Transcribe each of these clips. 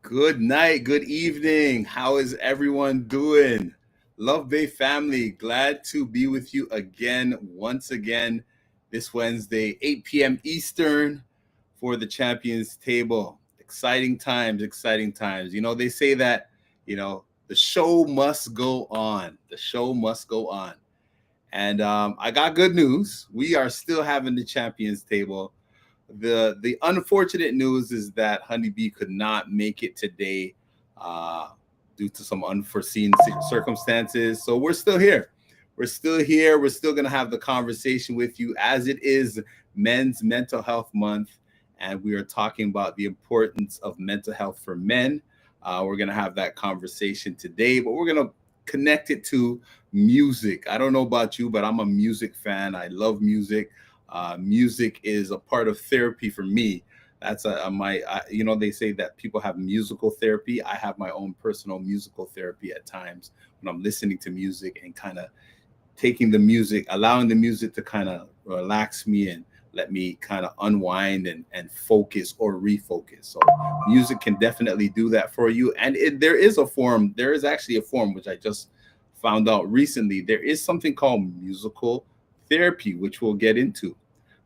Good night, good evening. How is everyone doing? Love Bay family, glad to be with you again, once again, this Wednesday, 8 p.m. Eastern for the Champions Table. Exciting times, exciting times. They say that, the show must go on. The show must go on. And I got good news. We are still having the Champions Table. The unfortunate news is that Honeybee could not make it today uh, due to some unforeseen circumstances. So we're still here. We're still here. We're still going to have the conversation with you as it is Men's Mental Health Month. And we are talking about the importance of mental health for men. We're going to have that conversation today, but we're going to connect it to music. I don't know about you, but I'm a music fan. I love music. Music is a part of therapy for me. That's they say that people have musical therapy. I have my own personal musical therapy at times when I'm listening to music and kind of taking the music, allowing the music to kind of relax me and let me kind of unwind and focus or refocus. So music can definitely do that for you. And there is actually a form, which I just found out recently. There is something called musical therapy, which we'll get into.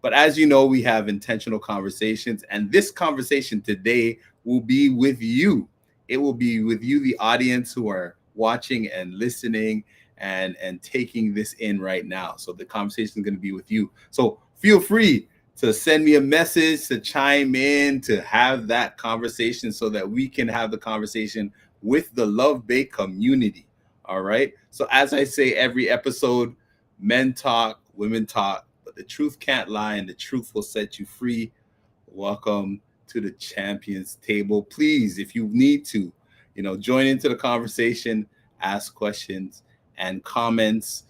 But as you know, we have intentional conversations, and this conversation today will be with you. It will be with you, the audience who are watching and listening and taking this in right now. So the conversation is going to be with you. So feel free to send me a message, to chime in, to have that conversation so that we can have the conversation with the Love Bay community. All right. So as I say every episode, men talk, women talk, but the truth can't lie and the truth will set you free. Welcome to the Champions Table. Please, if you need to, join into the conversation, ask questions and comments.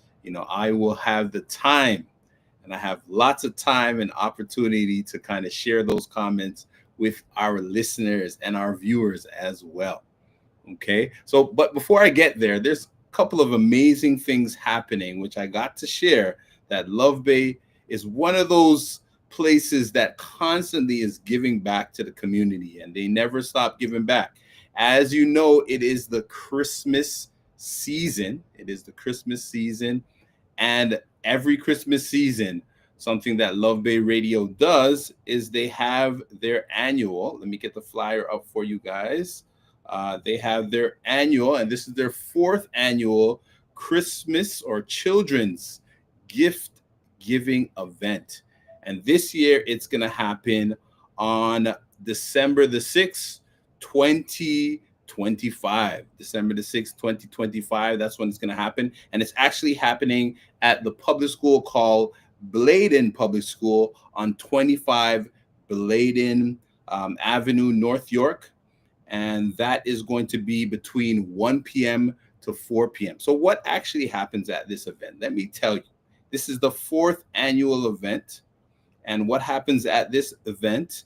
I will have the time, and I have lots of time and opportunity to kind of share those comments with our listeners and our viewers as well. Okay. So, but before I get there, there's a couple of amazing things happening, which I got to share. That Love Bay is one of those places that constantly is giving back to the community, and they never stop giving back. As you know, it is the Christmas season. It is the Christmas season. And every Christmas season, something that Love Bay Radio does is they have their annual. Let me get the flyer up for you guys. They have their annual, and this is their fourth annual Christmas or children's gift giving event. And this year it's going to happen on December the 6th, 2025. December the 6th, 2025. That's when it's going to happen. And it's actually happening at the public school called Bladen Public School on 25 Bladen Avenue, North York. And that is going to be between 1 p.m. to 4 p.m. So what actually happens at this event? Let me tell you. This is the fourth annual event. And what happens at this event,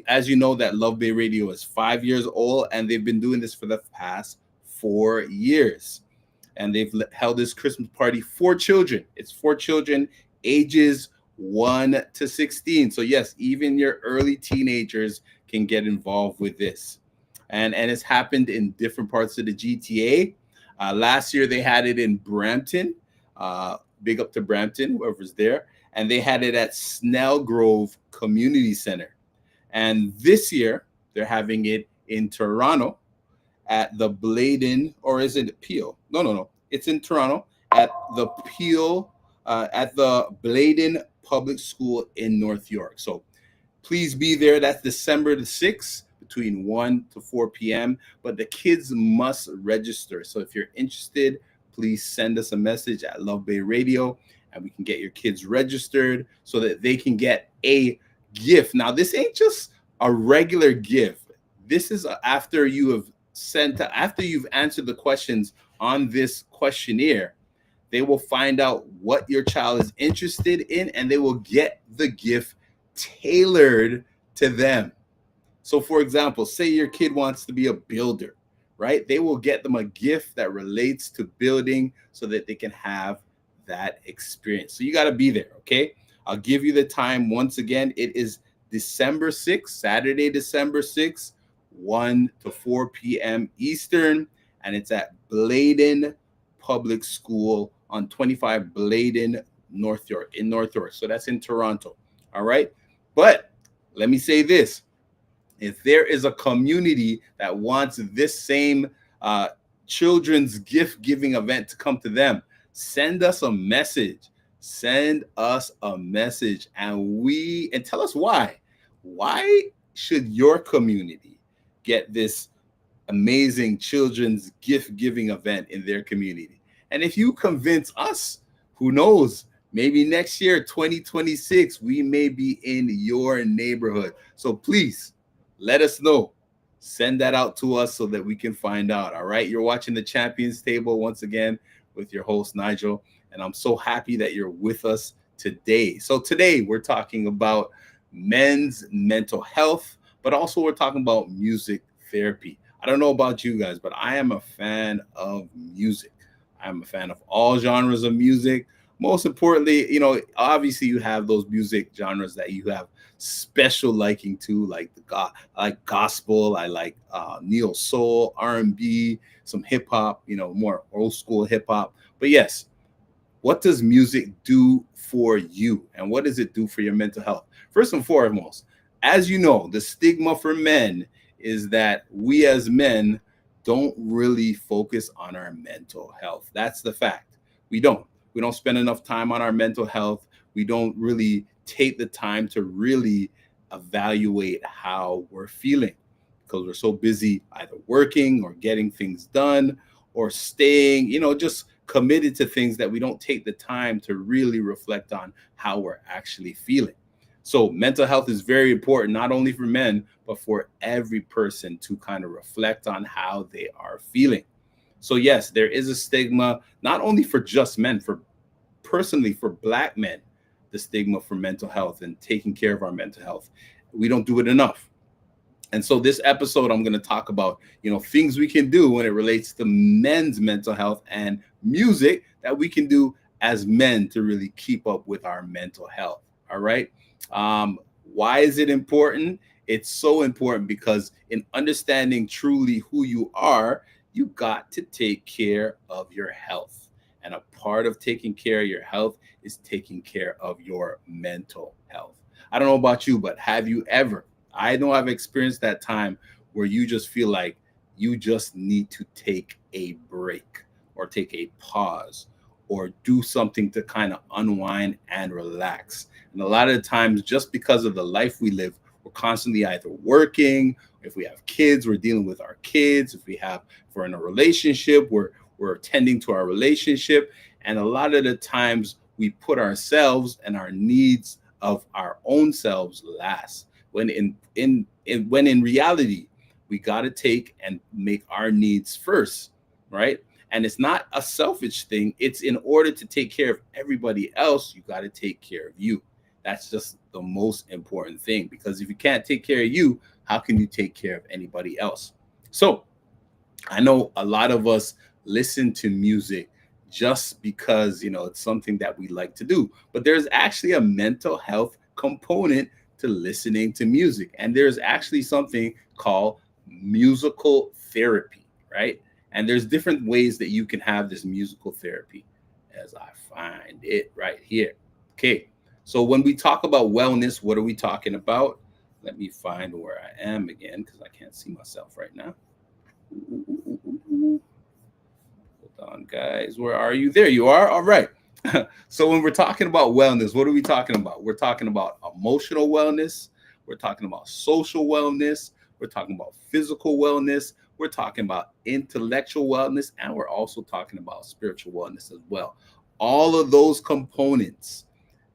as you know, that Love Bay Radio is 5 years old, and they've been doing this for the past 4 years. And they've held this Christmas party for children. It's for children ages 1 to 16. So yes, even your early teenagers can get involved with this. And it's happened in different parts of the GTA. Last year, they had it in Brampton. Big up to Brampton, whoever's there. And they had it at Snell Grove Community Center. And this year, they're having it in Toronto at the Bladen, or is it Peel? No. It's in Toronto at the Peel, at the Bladen Public School in North York. So please be there. That's December the 6th. Between 1 to 4 p.m. But the kids must register. So if you're interested, please send us a message at Love Bay Radio, and we can get your kids registered so that they can get a gift. Now, this ain't just a regular gift. This is after you've answered the questions on this questionnaire. They will find out what your child is interested in, and they will get the gift tailored to them. So, for example, say your kid wants to be a builder, right? They will get them a gift that relates to building so that they can have that experience. So you got to be there, okay? I'll give you the time once again. It is December 6th, Saturday, December 6th, 1 to 4 p.m. Eastern, and it's at Bladen Public School on 25 Bladen, North York, in North York. So that's in Toronto. All right. But let me say this: if there is a community that wants this same uh, children's gift giving event to come to them, send us a message. Send us a message, and tell us why. Why should your community get this amazing children's gift giving event in their community? And if you convince us, who knows, maybe next year, 2026, we may be in your neighborhood. So please let us know. Send that out to us so that we can find out. All right. You're watching the Champions Table once again with your host, Nigel. And I'm so happy that you're with us today. So today we're talking about men's mental health, but also we're talking about music therapy. I don't know about you guys, but I am a fan of music. I'm a fan of all genres of music. Most importantly, obviously you have those music genres that you have special liking to, like I like gospel, I like neo soul, R&B, some hip hop, more old school hip hop. But yes, what does music do for you, and what does it do for your mental health? First and foremost, as you know, the stigma for men is that we as men don't really focus on our mental health. That's the fact. We don't spend enough time on our mental health. We don't really take the time to really evaluate how we're feeling, because we're so busy either working or getting things done or staying, just committed to things, that we don't take the time to really reflect on how we're actually feeling. So mental health is very important, not only for men, but for every person to kind of reflect on how they are feeling. So yes, there is a stigma, not only for just men, personally for Black men, the stigma for mental health and taking care of our mental health. We don't do it enough. And so this episode, I'm going to talk about, things we can do when it relates to men's mental health and music that we can do as men to really keep up with our mental health. All right. Why is it important? It's so important because in understanding truly who you are, you got to take care of your health. And a part of taking care of your health is taking care of your mental health. I don't know about you, but have you ever? I know I've experienced that time where you just feel like you just need to take a break or take a pause or do something to kind of unwind and relax. And a lot of the times, just because of the life we live, we're constantly either working. If we have kids, we're dealing with our kids. If we're in a relationship, we're attending to our relationship. And a lot of the times we put ourselves and our needs of our own selves last. When in reality, we got to take and make our needs first, right? And it's not a selfish thing. It's in order to take care of everybody else, you got to take care of you. That's just the most important thing, because if you can't take care of you, how can you take care of anybody else? So I know a lot of us listen to music just because, it's something that we like to do, but there's actually a mental health component to listening to music. And there's actually something called musical therapy, right? And there's different ways that you can have this musical therapy, as I find it right here. Okay. So when we talk about wellness, what are we talking about? Let me find where I am again, because I can't see myself right now. Hold on, guys. Where are you? There you are. All right. So when we're talking about wellness, what are we talking about? We're talking about emotional wellness. We're talking about social wellness. We're talking about physical wellness. We're talking about intellectual wellness. And we're also talking about spiritual wellness as well. All of those components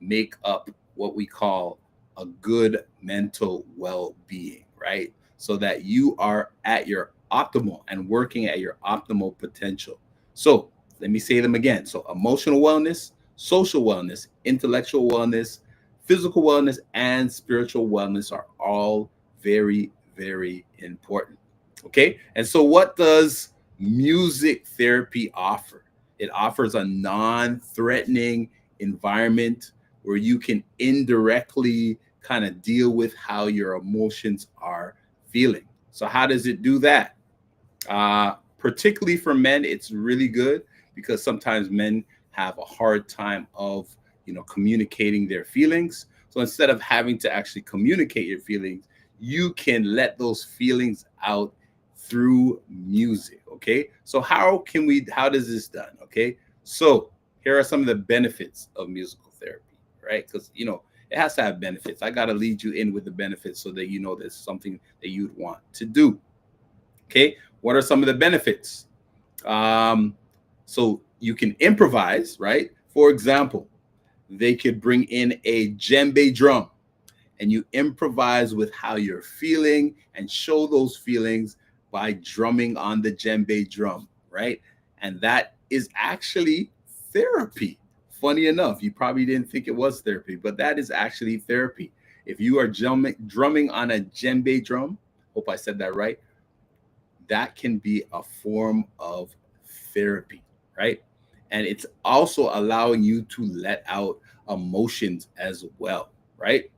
make up what we call a good mental well-being, right? So that you are at your optimal and working at your optimal potential. So let me say them again. So emotional wellness, social wellness, intellectual wellness, physical wellness, and spiritual wellness are all very, very important. Okay. And so what does music therapy offer? It offers a non-threatening environment where you can indirectly kind of deal with how your emotions are feeling. So how does it do that? Particularly for men, it's really good because sometimes men have a hard time of communicating their feelings. So instead of having to actually communicate your feelings, you can let those feelings out through music. Okay, so how does this done? Okay, so here are some of the benefits of musical therapy, right? Because it has to have benefits. I got to lead you in with the benefits so that there's something that you'd want to do. Okay, what are some of the benefits? So you can improvise, right? For example, they could bring in a djembe drum and you improvise with how you're feeling and show those feelings by drumming on the djembe drum, right? And that is actually therapy. Funny enough, you probably didn't think it was therapy, but that is actually therapy. If you are drumming on a djembe drum, hope I said that right, that can be a form of therapy, right? And it's also allowing you to let out emotions as well, right?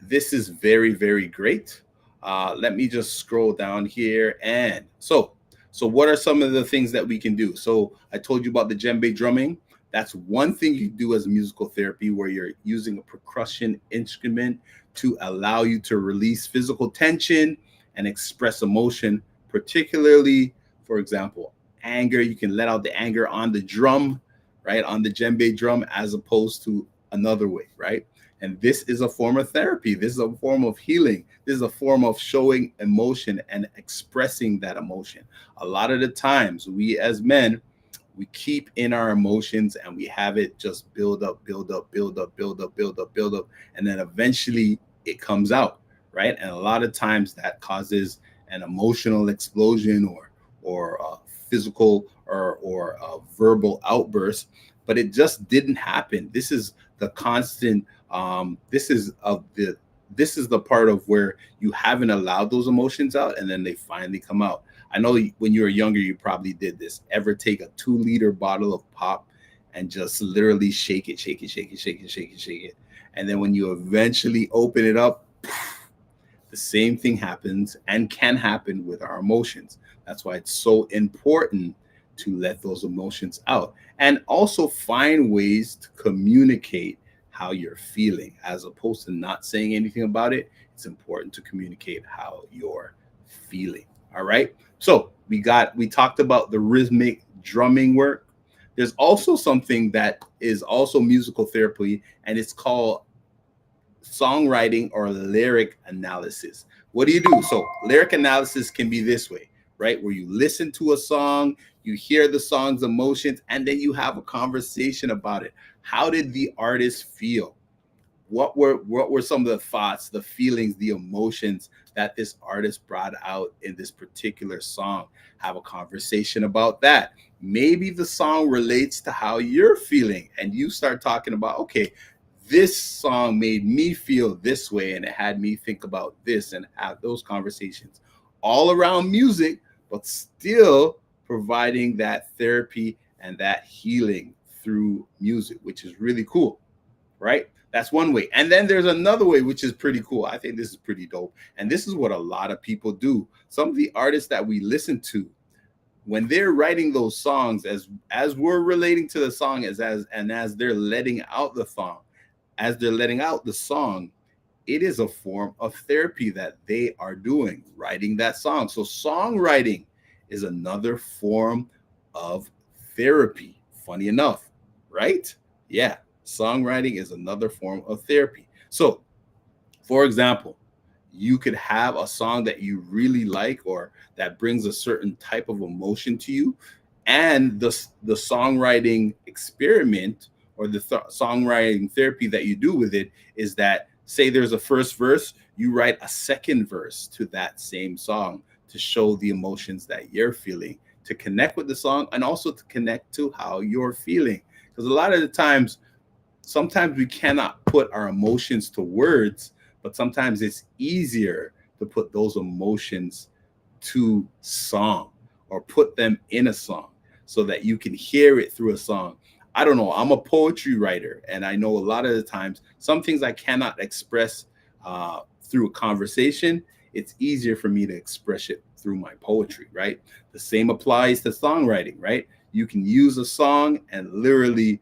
This is very, very great. Let me just scroll down here. And so what are some of the things that we can do? So I told you about the djembe drumming. That's one thing you do as musical therapy, where you're using a percussion instrument to allow you to release physical tension and express emotion, particularly, for example, anger. You can let out the anger on the drum, right? On the djembe drum, as opposed to another way, right? And this is a form of therapy. This is a form of healing. This is a form of showing emotion and expressing that emotion. A lot of the times, we as men, we keep in our emotions and we have it just build up, build up, build up, build up, build up, build up. And then eventually it comes out, right? And a lot of times that causes an emotional explosion or a physical or a verbal outburst, but it just didn't happen. This is the constant. This is the part of where you haven't allowed those emotions out, and then they finally come out. I know when you were younger, you probably did this. Ever take a 2-liter bottle of pop and just literally shake it, shake it, shake it, shake it, shake it, shake it, and then when you eventually open it up, the same thing happens and can happen with our emotions. That's why it's so important to let those emotions out and also find ways to communicate how you're feeling. As opposed to not saying anything about it, it's important to communicate how you're feeling. All right. So we talked about the rhythmic drumming work. There's also something that is also musical therapy, and it's called songwriting or lyric analysis. What do you do? So lyric analysis can be this way, right? Where you listen to a song, you hear the song's emotions, and then you have a conversation about it. How did the artist feel? What were some of the thoughts, the feelings, the emotions that this artist brought out in this particular song? Have a conversation about that. Maybe the song relates to how you're feeling, and you start talking about, okay, this song made me feel this way and it had me think about this, and have those conversations all around music, but still providing that therapy and that healing through music, which is really cool, right? That's one way. And then there's another way, which is pretty cool. I think this is pretty dope. And this is what a lot of people do. Some of the artists that we listen to, when they're writing those songs, as we're relating to the song, as they're letting out the song, as they're letting out the song, it is a form of therapy that they are doing, writing that song. So songwriting is another form of therapy. Funny enough, right? Yeah, songwriting is another form of therapy. So, for example, you could have a song that you really like or that brings a certain type of emotion to you, and the songwriting experiment or the songwriting therapy that you do with it is that, say there's a first verse, you write a second verse to that same song to show the emotions that you're feeling, to connect with the song and also to connect to how you're feeling. Because a lot of the times, sometimes we cannot put our emotions to words, but sometimes it's easier to put those emotions to song or put them in a song so that you can hear it through a song. I don't know. I'm a poetry writer, and I know a lot of the times some things I cannot express through a conversation. it's easier for me to express it through my poetry, right? The same applies to songwriting, right? You can use a song and literally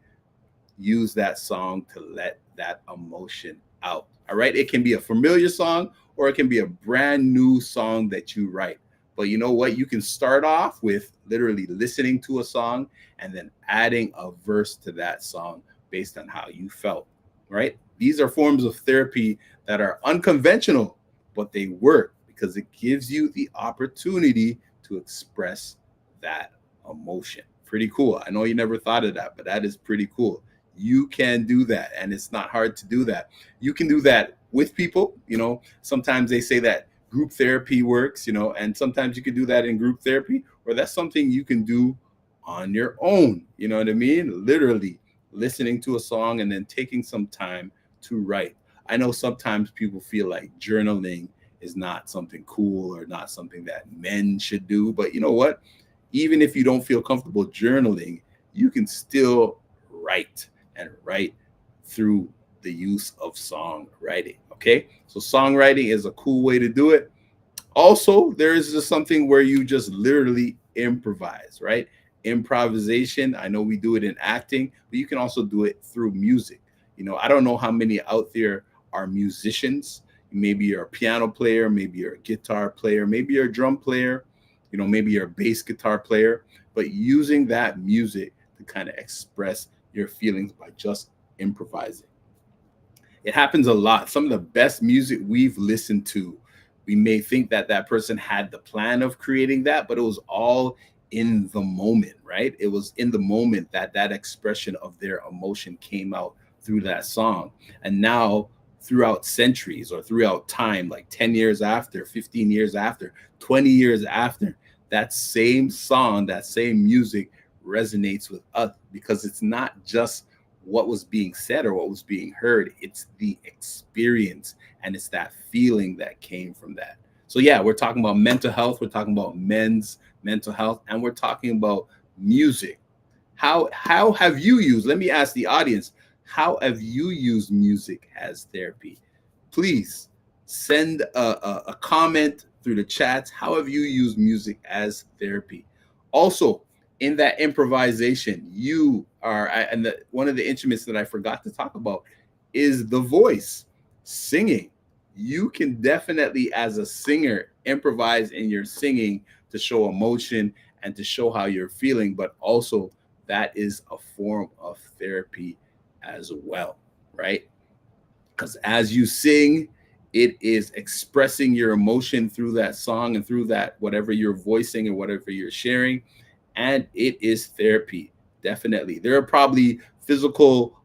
use that song to let that emotion out. All right. It can be a familiar song or it can be a brand new song that you write. But you know what? You can start off with literally listening to a song and then adding a verse to that song based on how you felt. Right. These are forms of therapy that are unconventional, but they work because it gives you the opportunity to express that emotion. Pretty cool. I know you never thought of that, but that is pretty cool. You can do that, and it's not hard to do that. You can do that with people. Sometimes they say that group therapy works, and sometimes you can do that in group therapy, or that's something you can do on your own. You know what I mean? Literally listening to a song and then taking some time to write. I know sometimes people feel like journaling is not something cool or not something that men should do, but you know what? Even if you don't feel comfortable journaling, you can still write and write through the use of songwriting. Okay. So songwriting is a cool way to do it. Also, there is just something where you just literally improvise, right? Improvisation. I know we do it in acting, but you can also do it through music. I don't know how many out there are musicians. Maybe you're a piano player, maybe you're a guitar player, maybe you're a drum player, maybe you're a bass guitar player, but using that music to kind of express your feelings by just improvising. It happens a lot. Some of the best music we've listened to, we may think that that person had the plan of creating that, but it was all in the moment, right? It was in the moment that that expression of their emotion came out through that song. And now, throughout centuries or throughout time, like 10 years after, 15 years after, 20 years after, that same song, that same music resonates with us because it's not just what was being said or what was being heard, it's the experience and it's that feeling that came from that. So yeah, we're talking about mental health, we're talking about men's mental health, and we're talking about music. How have you used, let me ask the audience, how have you used music as therapy? Please send a comment through the chats. How have you used music as therapy? Also, in that improvisation, you are, and one of the instruments that I forgot to talk about is the voice, singing. You can definitely, as a singer, improvise in your singing to show emotion and to show how you're feeling, but also that is a form of therapy as well, right? Because as you sing, it is expressing your emotion through that song and through that whatever you're voicing or whatever you're sharing, and it is therapy. Definitely, there are probably physical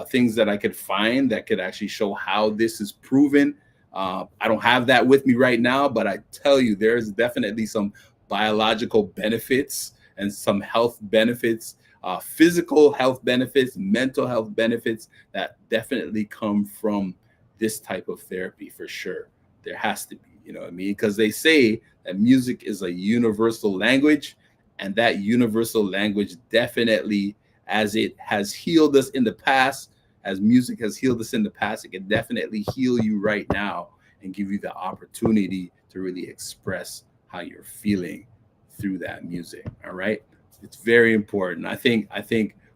things that I could find that could actually show how this is proven. I don't have that with me right now, but I tell you, there's definitely some biological benefits and some health benefits, physical health benefits, mental health benefits that definitely come from this type of therapy for sure. There has to be, you know what I mean? Because they say that music is a universal language, and that universal language definitely, as it has healed us in the past, as music has healed us in the past, it can definitely heal you right now and give you the opportunity to really express how you're feeling through that music. All right. It's very important. I think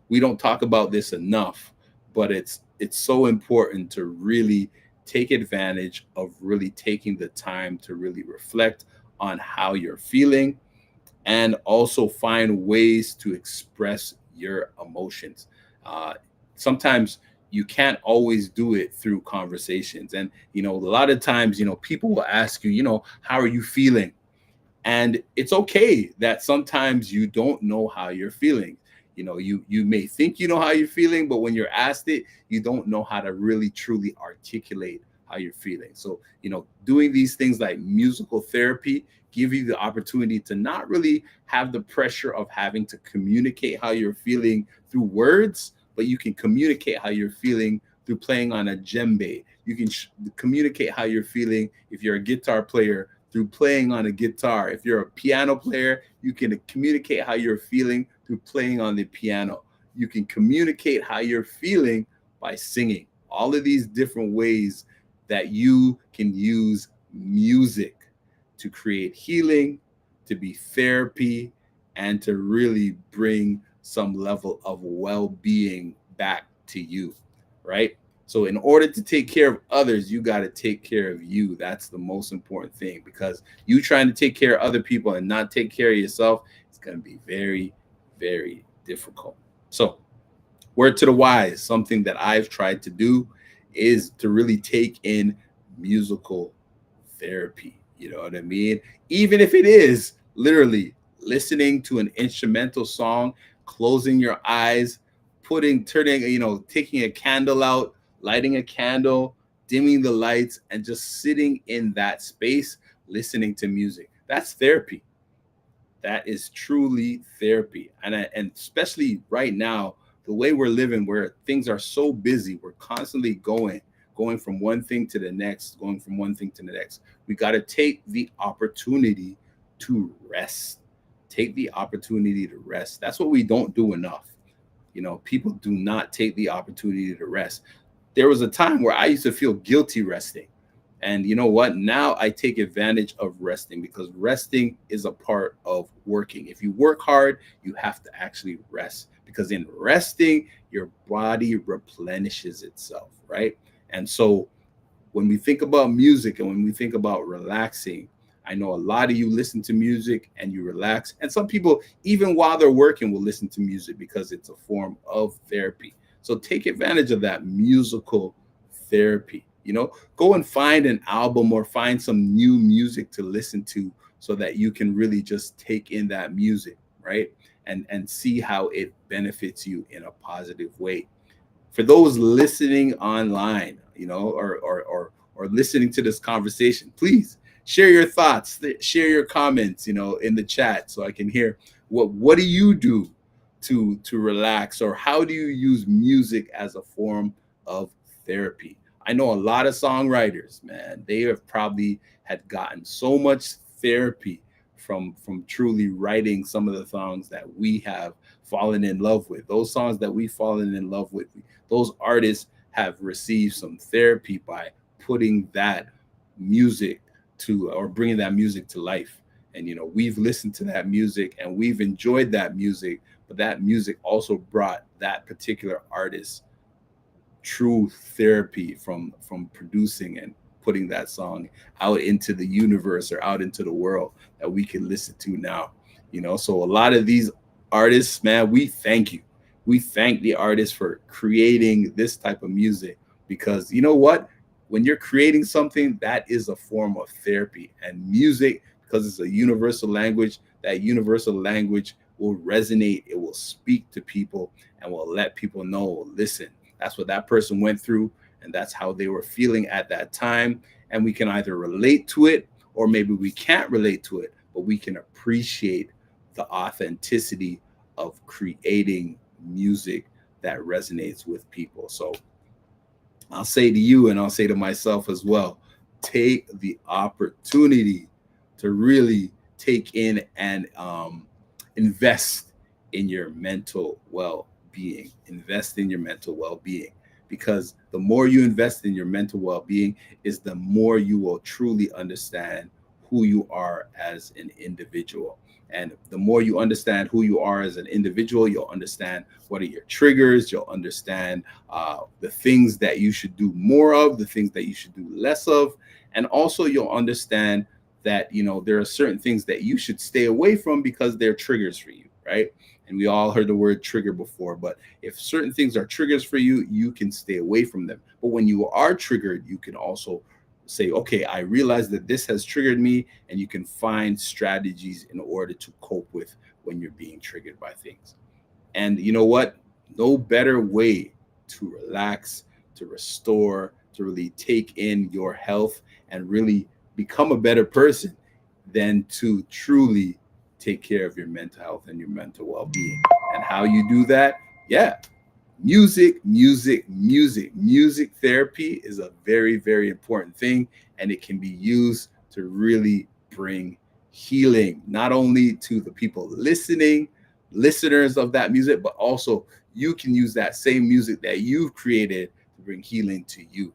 we don't talk about this enough, but it's so important to really take advantage of really taking the time to really reflect on how you're feeling and also find ways to express your emotions. Uh, Sometimes you can't always do it through conversations. And, a lot of times, people will ask you, how are you feeling? And it's okay that sometimes you don't know how you're feeling. You may think you know how you're feeling, but when you're asked it, you don't know how to really truly articulate how you're feeling. So, doing these things like musical therapy give you the opportunity to not really have the pressure of having to communicate how you're feeling through words, but you can communicate how you're feeling through playing on a djembe. You can communicate how you're feeling if you're a guitar player through playing on a guitar. If you're a piano player, you can communicate how you're feeling through playing on the piano. You can communicate how you're feeling by singing. All of these different ways that you can use music to create healing, to be therapy, and to really bring some level of well-being back to you, right? So in order to take care of others, you got to take care of you. That's the most important thing, because you trying to take care of other people and not take care of yourself, it's going to be very, very difficult. So word to the wise, something that I've tried to do is to really take in musical therapy. You know what I mean? Even if it is literally listening to an instrumental song, closing your eyes, taking a candle out, lighting a candle, dimming the lights, and just sitting in that space, listening to music. That's therapy. That is truly therapy. And especially right now, the way we're living, where things are so busy, we're constantly going from one thing to the next, going from one thing to the next. We got to take the opportunity to rest. Take the opportunity to rest. That's what we don't do enough. People do not take the opportunity to rest. There was a time where I used to feel guilty resting. And you know what? Now I take advantage of resting, because resting is a part of working. If you work hard, you have to actually rest, because in resting, your body replenishes itself, right? And so when we think about music and when we think about relaxing, I know a lot of you listen to music and you relax. And some people, even while they're working, will listen to music because it's a form of therapy. So take advantage of that musical therapy. Go and find an album or find some new music to listen to, so that you can really just take in that music, right? And see how it benefits you in a positive way. For those listening online, or listening to this conversation, please share your thoughts, share your comments, in the chat, so I can hear what do you do to relax, or how do you use music as a form of therapy? I know a lot of songwriters, man, they have probably had gotten so much therapy from truly writing some of the songs that we have fallen in love with. Those songs that we've fallen in love with, those artists have received some therapy by putting that music to, or bringing that music to life. And we've listened to that music and we've enjoyed that music, but that music also brought that particular artist true therapy from producing and putting that song out into the universe or out into the world that we can listen to now. So a lot of these artists, man, we thank you. We thank the artists for creating this type of music, because you know what? When you're creating something, that is a form of therapy. And music, because it's a universal language, that universal language will resonate. It will speak to people and will let people know, listen, that's what that person went through, and that's how they were feeling at that time. And we can either relate to it, or maybe we can't relate to it, but we can appreciate the authenticity of creating music that resonates with people. So I'll say to you, and I'll say to myself as well, take the opportunity to really take in and invest in your mental well-being. Invest in your mental well-being, because the more you invest in your mental well-being is the more you will truly understand who you are as an individual. And the more you understand who you are as an individual, you'll understand what are your triggers. You'll understand the things that you should do more of, the things that you should do less of. And also you'll understand that, there are certain things that you should stay away from because they're triggers for you, right? And we all heard the word trigger before, but if certain things are triggers for you, you can stay away from them. But when you are triggered, you can also say, okay, I realize that this has triggered me, and you can find strategies in order to cope with when you're being triggered by things. And you know what? No better way to relax, to restore, to really take in your health and really become a better person than to truly take care of your mental health and your mental well-being. And how you do that? Yeah. Music therapy is a very, very important thing, and it can be used to really bring healing, not only to the people listeners of that music, but also you can use that same music that you've created to bring healing to you,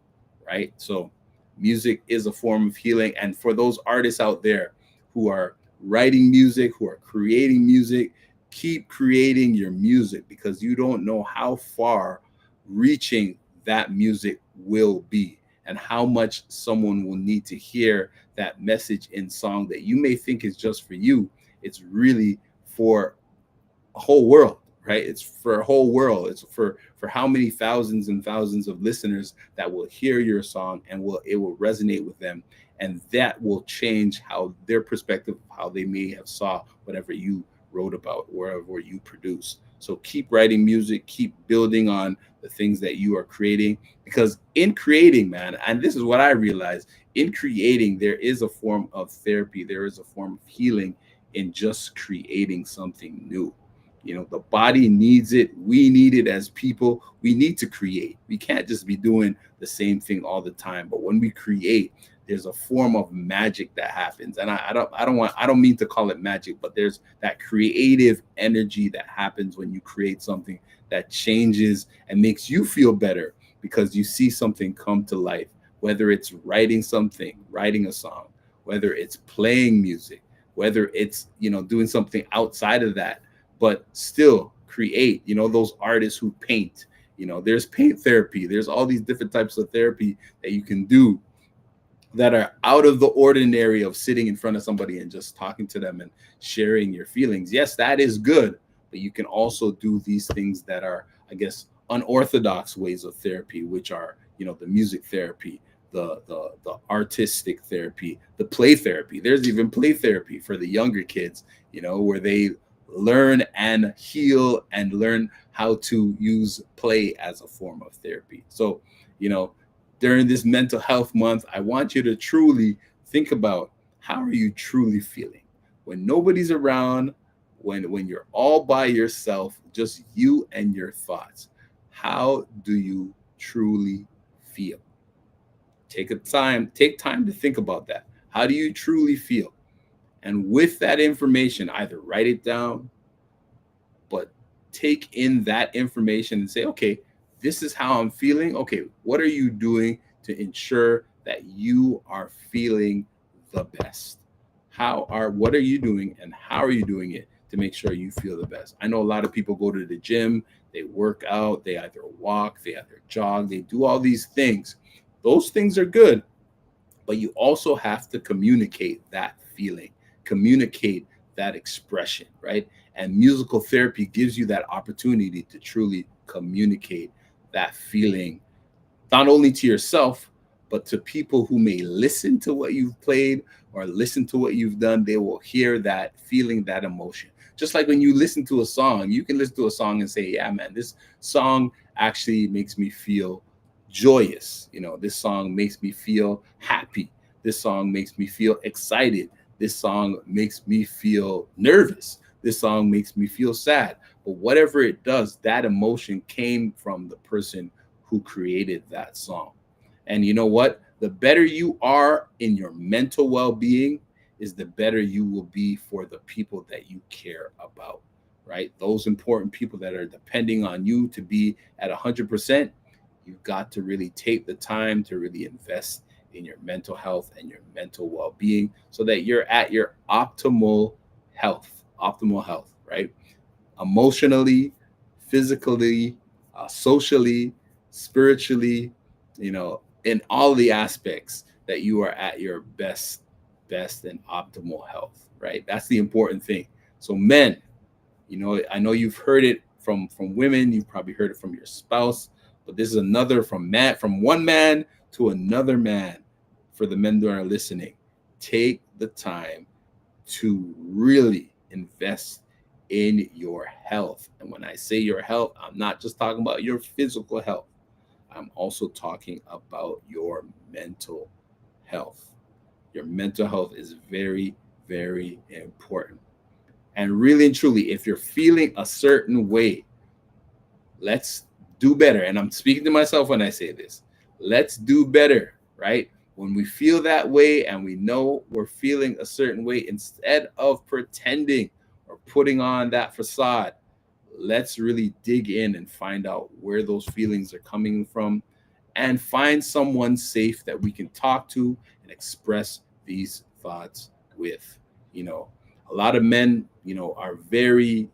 right? So music is a form of healing. And for those artists out there who are writing music, who are creating music, keep creating your music, because you don't know how far reaching that music will be, and how much someone will need to hear that message in song that you may think is just for you. It's really for a whole world, right? It's for a whole world. It's for how many thousands and thousands of listeners that will hear your song, and will resonate with them, and that will change how their perspective, how they may have saw whatever you wrote about, wherever you produce. So keep writing music, keep building on the things that you are creating, because in creating, man, and this is what I realized, in creating there is a form of therapy, there is a form of healing in just creating something new. The body needs it. We need it as people. We need to create. We can't just be doing the same thing all the time. But when we create, there's a form of magic that happens. And I don't mean to call it magic, but there's that creative energy that happens when you create something that changes and makes you feel better, because you see something come to life, whether it's writing something, writing a song, whether it's playing music, whether it's, doing something outside of that, but still create. Those artists who paint, there's paint therapy, there's all these different types of therapy that you can do that are out of the ordinary of sitting in front of somebody and just talking to them and sharing your feelings. Yes, that is good, but you can also do these things that are, I guess, unorthodox ways of therapy, which are, the music therapy, the artistic therapy, the play therapy. There's even play therapy for the younger kids, where they learn and heal and learn how to use play as a form of therapy. So, during this mental health month, I want you to truly think about, how are you truly feeling when nobody's around, when you're all by yourself, just you and your thoughts. How do you truly feel? Take time to think about that. How do you truly feel? And with that information, either write it down, but take in that information and say, okay, this is how I'm feeling. Okay, what are you doing to ensure that you are feeling the best? What are you doing, and how are you doing it to make sure you feel the best? I know a lot of people go to the gym, they work out, they either walk, they either jog, they do all these things. Those things are good, but you also have to communicate that feeling, communicate that expression, right? And musical therapy gives you that opportunity to truly communicate that feeling, not only to yourself, but to people who may listen to what you've played or listen to what you've done. They will hear that feeling, that emotion. Just like when you listen to a song, you can listen to a song and say, yeah, man, this song actually makes me feel joyous. This song makes me feel happy. This song makes me feel excited. This song makes me feel nervous. This song makes me feel sad. But whatever it does, that emotion came from the person who created that song. And you know what? The better you are in your mental well-being is the better you will be for the people that you care about, right? Those important people that are depending on you to be at 100%, you've got to really take the time to really invest in your mental health and your mental well-being, so that you're at your optimal health, right? Emotionally, physically, socially, spiritually, in all the aspects, that you are at your best and optimal health, right? That's the important thing. So men, I know you've heard it from women, you've probably heard it from your spouse, but this is another from one man to another man. For the men that are listening, take the time to really invest in your health. And when I say your health, I'm not just talking about your physical health. I'm also talking about your mental health. Your mental health is very, very important. And really and truly, if you're feeling a certain way, let's do better. And I'm speaking to myself when I say this. Let's do better, right? When we feel that way and we know we're feeling a certain way, instead of pretending or putting on that facade, let's really dig in and find out where those feelings are coming from, and find someone safe that we can talk to and express these thoughts with. You know, a lot of men, are very,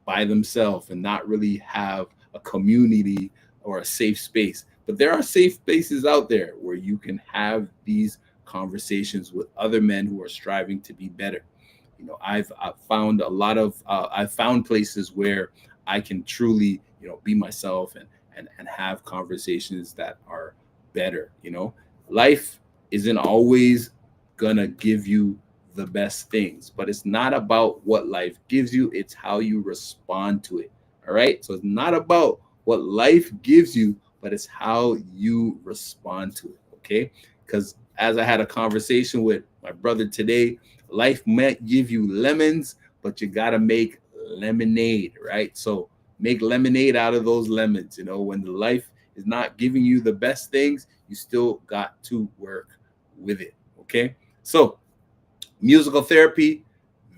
by themselves and not really have a community or a safe space. But there are safe spaces out there where you can have these conversations with other men who are striving to be better. I've found a lot of I've found places where I can truly, be myself and have conversations that are better. Life isn't always gonna give you the best things, but it's not about what life gives you, it's how you respond to it. All right, so it's not about what life gives you, but it's how you respond to it. Okay, because as I had a conversation with my brother today, life might give you lemons, but you got to make lemonade, right? So make lemonade out of those lemons. When the life is not giving you the best things, you still got to work with it. Okay, so musical therapy,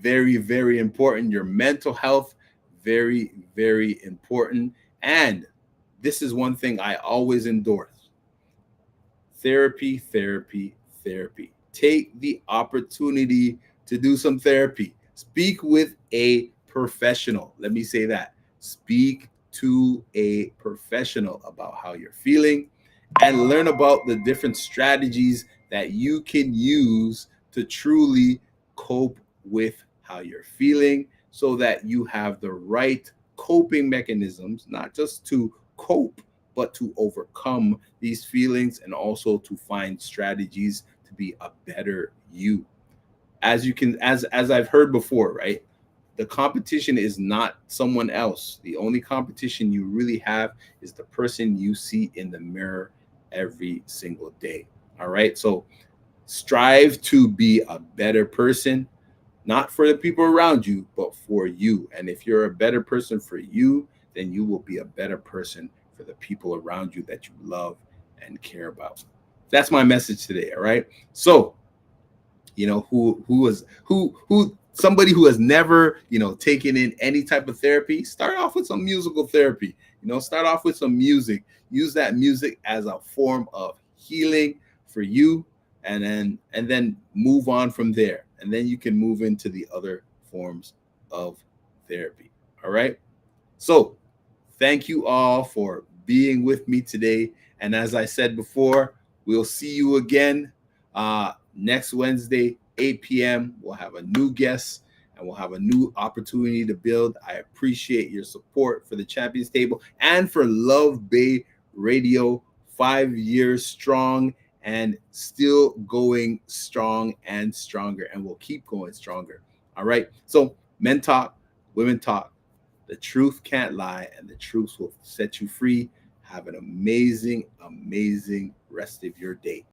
very, very important. Your mental health, very, very important. And this is one thing I always endorse: therapy, therapy, therapy. Take the opportunity to do some therapy. Speak with a professional. Let me say that. Speak to a professional about how you're feeling and learn about the different strategies that you can use to truly cope with how you're feeling so that you have the right coping mechanisms, not just to cope, but to overcome these feelings and also to find strategies to be a better you. As I've heard before, right? The competition is not someone else. The only competition you really have is the person you see in the mirror every single day. All right? So strive to be a better person, not for the people around you, but for you. And if you're a better person for you, then you will be a better person for the people around you that you love and care about. That's my message today. All right. So, who somebody who has never, taken in any type of therapy, start off with some musical therapy. Start off with some music. Use that music as a form of healing for you, and then move on from there, and then you can move into the other forms of therapy. All right, so thank you all for being with me today, and as I said before, we'll see you again next Wednesday, 8 p.m. We'll have a new guest and we'll have a new opportunity to build. I appreciate your support for the Champions Table and for Love Bay Radio, 5 years strong and still going strong and stronger, and we'll keep going stronger. All right. So, men talk, women talk. The truth can't lie, and the truth will set you free. Have an amazing, amazing rest of your day.